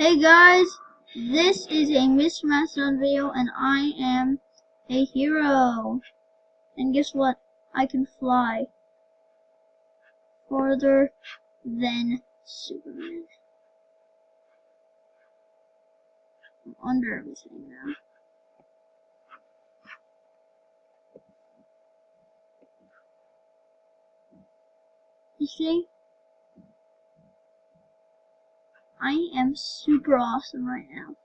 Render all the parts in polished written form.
Hey guys, this is a Mismatched video and I am a hero. And guess what? I can fly farther than Superman. I'm under everything now. You see? I am super awesome right now.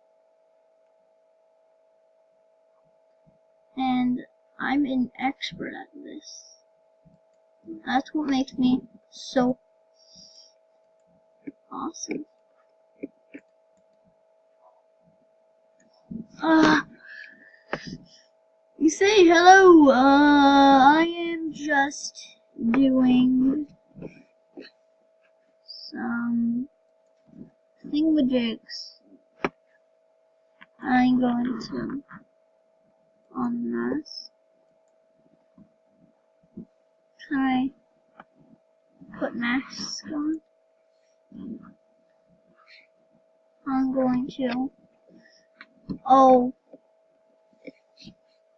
And I'm an expert at this. That's what makes me so awesome. You say hello, I am just doing some thingamajigs. I'm going to unmask. Can I put masks on? I'm going to. Oh,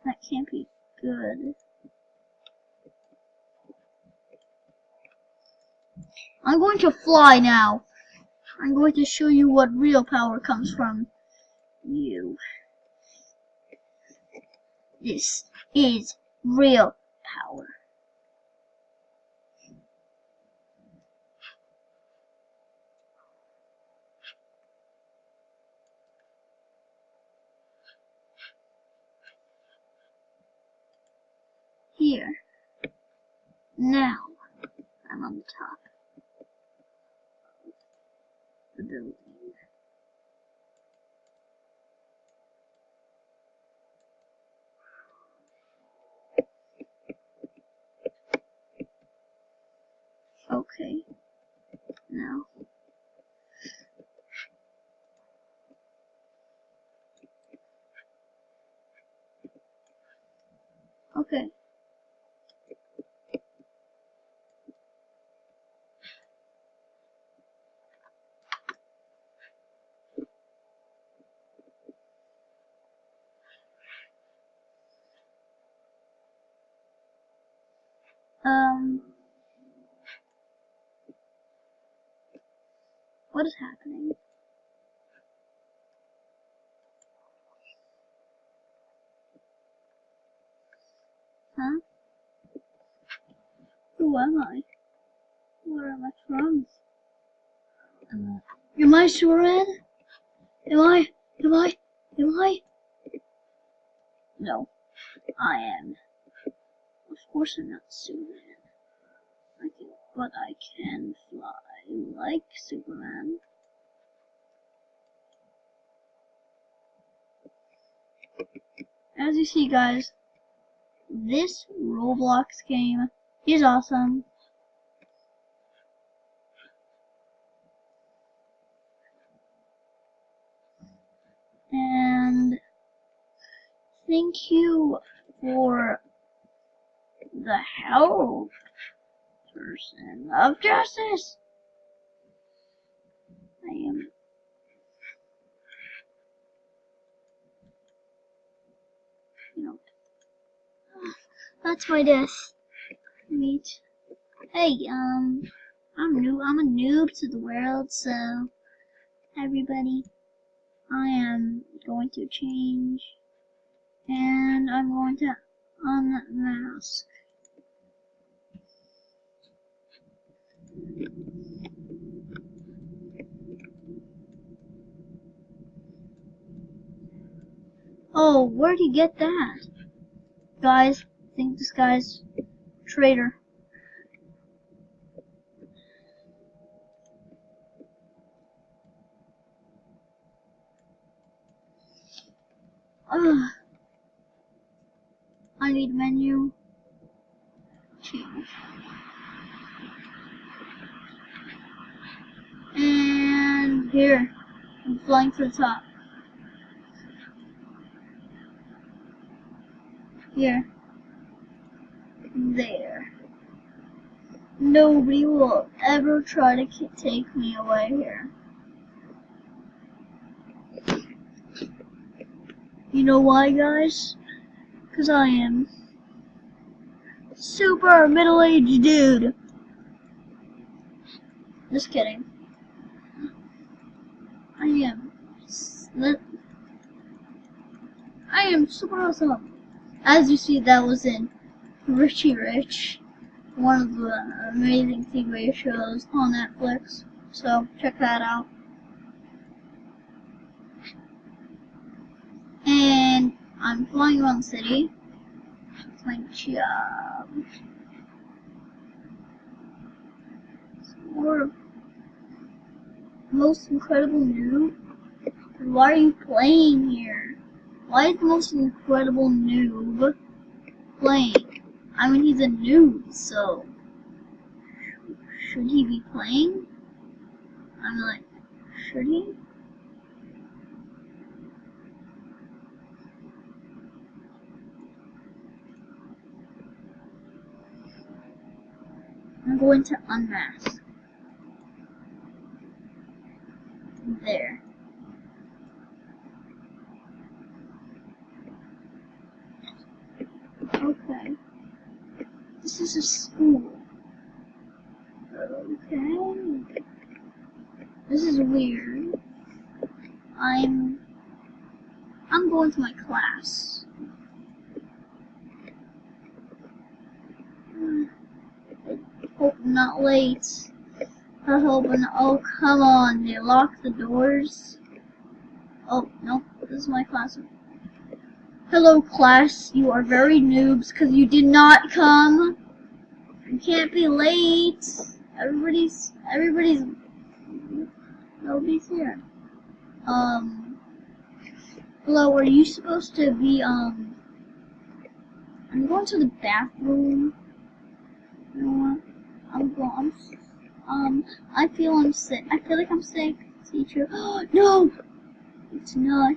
that can't be good. I'm going to fly now. I'm going to show you what real power comes from you. This is real power. Here. Now, I'm on the top of the building. Okay. Now. Okay. What is happening? Huh? Who am I? Where am I from? Am I Superman? Am I? No, I am. Of course I'm not Superman. But I can fly like Superman. As you see, guys, this Roblox game is awesome. And thank you for the help, person of justice. I am. That's my death. Meet. Hey, I'm new. I'm a noob to the world, so everybody, I am going to change, and I'm going to unmask. Oh, where'd he get that? Guys, I think this guy's a traitor. I need menu. Change. And here, I'm flying for the top. Here. There. Nobody will ever try to take me away here. You know why, guys? Because I am super middle-aged dude. Just kidding. I am super awesome. As you see, that was in Richie Rich, one of the amazing TV shows on Netflix. So check that out. And I'm flying around the city. It's my job. Or most incredible noob. Why are you playing here? Why is the most incredible noob playing? I mean, he's a noob, so should he be playing? I'm like, should he? I'm going to unmask. There. Okay. This is a school. Okay. This is weird. I'm going to my class. I hope I'm not late. I hope I'm not. Oh, come on. They locked the doors. Oh, no. This is my classroom. Hello, class. You are very noobs because you did not come. You can't be late. Everybody's nobody's here. Hello, are you supposed to be, I'm going to the bathroom. You know what? I feel I'm sick. I feel like I'm sick, teacher. No! It's not.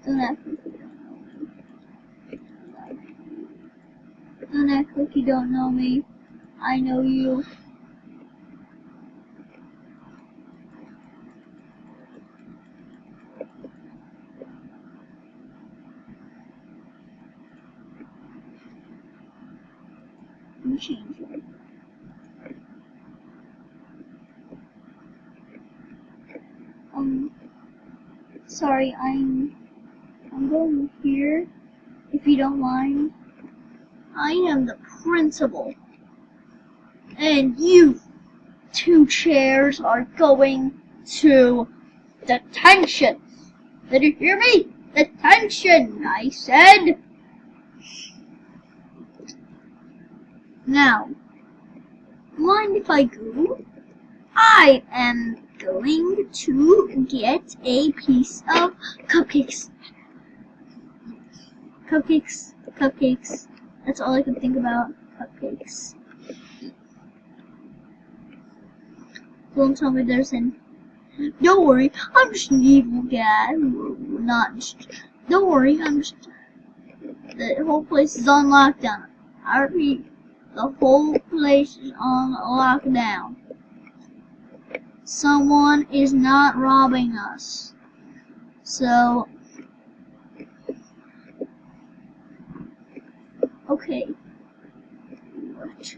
Don't act like you don't know me. Don't act like you don't know me. I know you. Let me change it. Sorry, I'm going here, if you don't mind. I am the principal, and you two chairs are going to detention. Did you hear me? Detention, I said. Now, mind if I go? I am going to get a piece of cupcakes. Cupcakes, cupcakes. That's all I can think about. Cupcakes. Don't tell me there's an... Don't worry, I'm just an evil guy. Not just... Don't worry, I'm just... The whole place is on lockdown. I repeat, the whole place is on lockdown. Someone is not robbing us. So... Okay. What?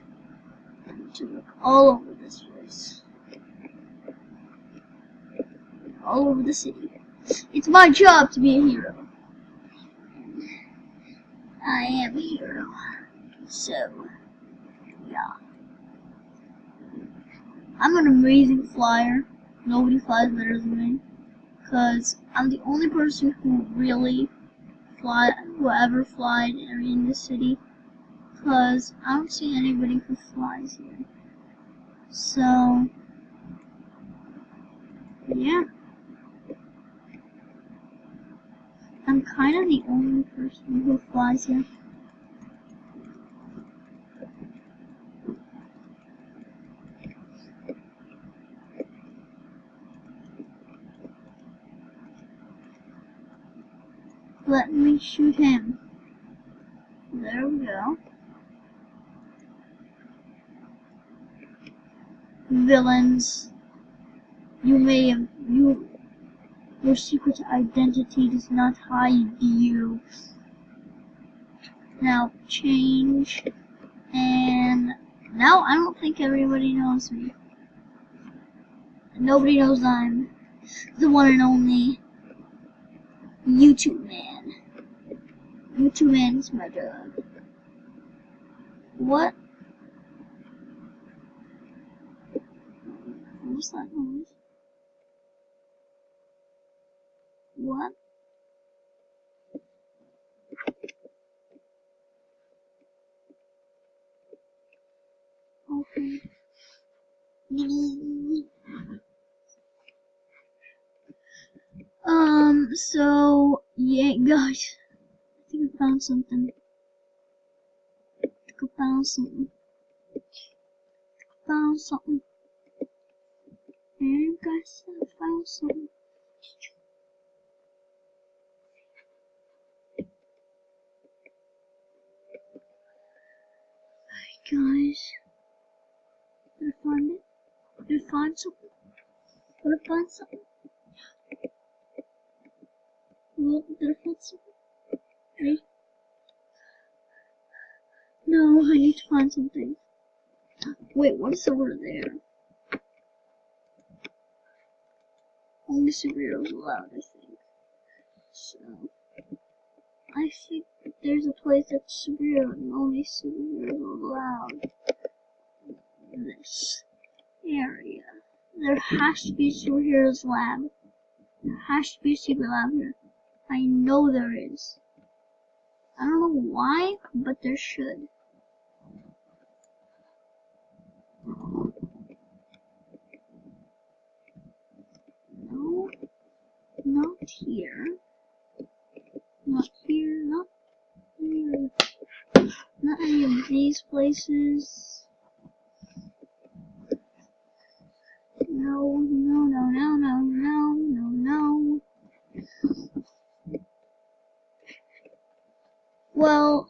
I need to look all over this place. All over the city. It's my job to be a hero. I am a hero. So, yeah. I'm an amazing flyer. Nobody flies better than me. Because I'm the only person who really who ever flied in this city. Because I don't see anybody who flies here. So, yeah. I'm kind of the only person who flies here. Let me shoot him. There we go. villains. Your secret identity does not hide you. Now change, and now I don't think everybody knows me. Nobody knows I'm the one and only YouTube man. YouTube man is my dog. What? What's that noise? What? Okay. So, yeah, guys. I think I found something. Found something. And guys, I found something. Guys, did I find it? Did I find something? Did I find something? Well, did I find something? No, I need to find something. Wait, what's over there? Only superheroes allowed, I think. So, I think there's a place that's superhero and only superheroes allowed. In this area. There has to be a superheroes lab. There has to be a secret lab here. I know there is. I don't know why, but there should. No, not here. Not here, not here. Not any of these places. No, no, no, no, no, no, no, no. Well,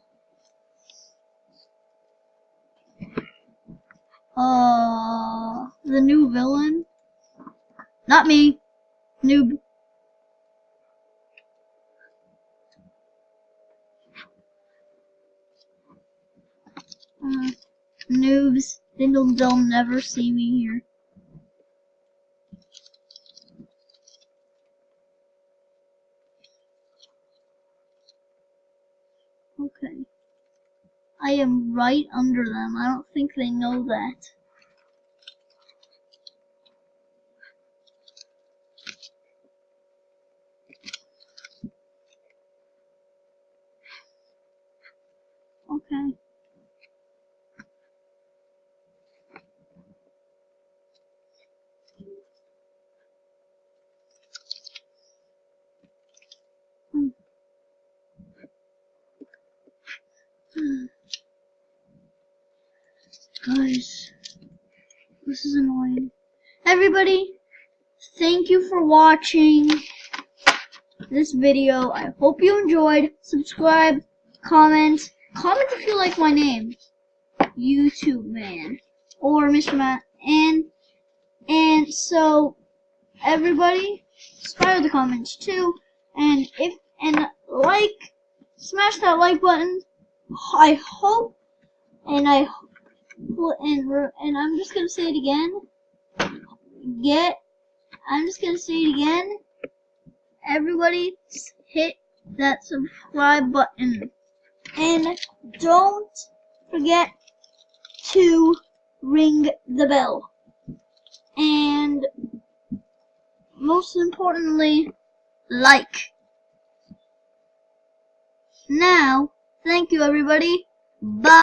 the new villain. Not me. Noob. Noobs. They'll never see me here. Okay. I am right under them. I don't think they know that. Okay. Guys, this is annoying. Everybody, thank you for watching this video. I hope you enjoyed. Subscribe, comment if you like my name, YouTube man, or Mr. Matt, and so everybody, subscribe to the comments too, and smash that like button. I hope, and I'm just gonna say it again. I'm just gonna say it again. Everybody, hit that subscribe button, and don't forget to ring the bell. And most importantly, like. Now, thank you everybody. Bye.